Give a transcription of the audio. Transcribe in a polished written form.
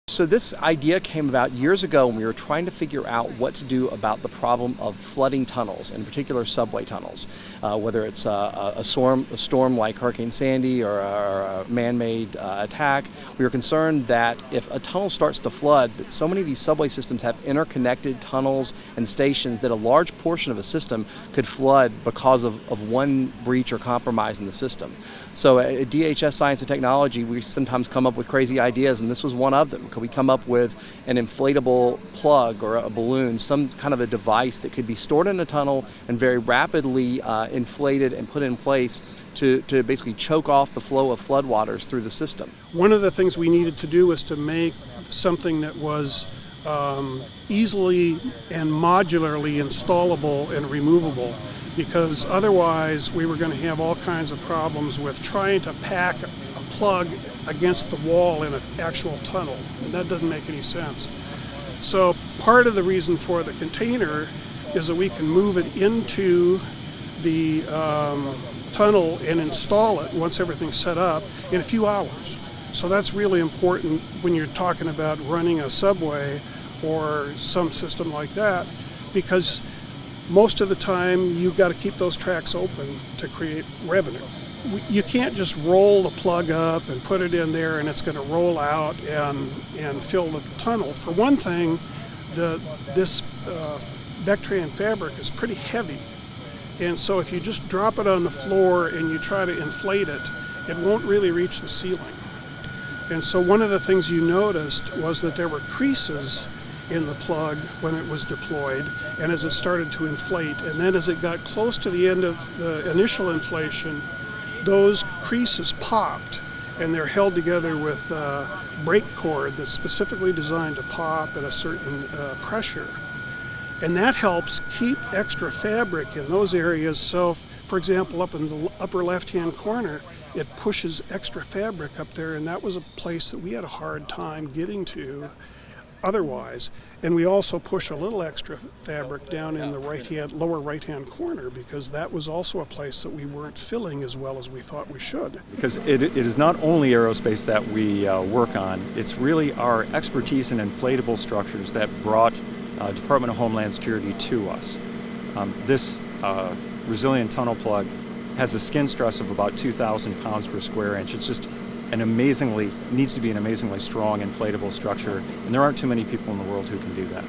So this idea came about years ago when we were trying to figure out what to do about the problem of flooding tunnels, in particular subway tunnels. Whether it's a storm like Hurricane Sandy or a man-made attack, we were concerned that if a tunnel starts to flood, that so many of these subway systems have interconnected tunnels and stations that a large portion of a system could flood because of one breach or compromise in the system. So at DHS Science and Technology, we sometimes come up with crazy ideas, and this was one of them. Could we come up with an inflatable plug or a balloon, some kind of a device that could be stored in a tunnel and very rapidly inflated and put in place to basically choke off the flow of floodwaters through the system? One of the things we needed to do was to make something that was easily and modularly installable and removable, because otherwise we were going to have all kinds of problems with trying to pack a plug against the wall in an actual tunnel, and that doesn't make any sense. So part of the reason for the container is that we can move it into the tunnel and install it once everything's set up in a few hours. So that's really important when you're talking about running a subway or some system like that, because most of the time you've got to keep those tracks open to create revenue. You can't just roll the plug up and put it in there and it's going to roll out and fill the tunnel. For one thing, this Vectran fabric is pretty heavy, and so if you just drop it on the floor and you try to inflate it, it won't really reach the ceiling. And so one of the things you noticed was that there were creases in the plug when it was deployed and as it started to inflate, and then as it got close to the end of the initial inflation, those creases popped, and they're held together with brake cord that's specifically designed to pop at a certain pressure. And that helps keep extra fabric in those areas. So, for example, up in the upper left-hand corner, it pushes extra fabric up there, and that was a place that we had a hard time getting to otherwise. And we also push a little extra fabric down in the lower right-hand corner, because that was also a place that we weren't filling as well as we thought we should. Because it is not only aerospace that we work on, it's really our expertise in inflatable structures that brought Department of Homeland Security to us. This resilient tunnel plug has a skin stress of about 2,000 pounds per square inch. It's just needs to be an amazingly strong inflatable structure, and there aren't too many people in the world who can do that.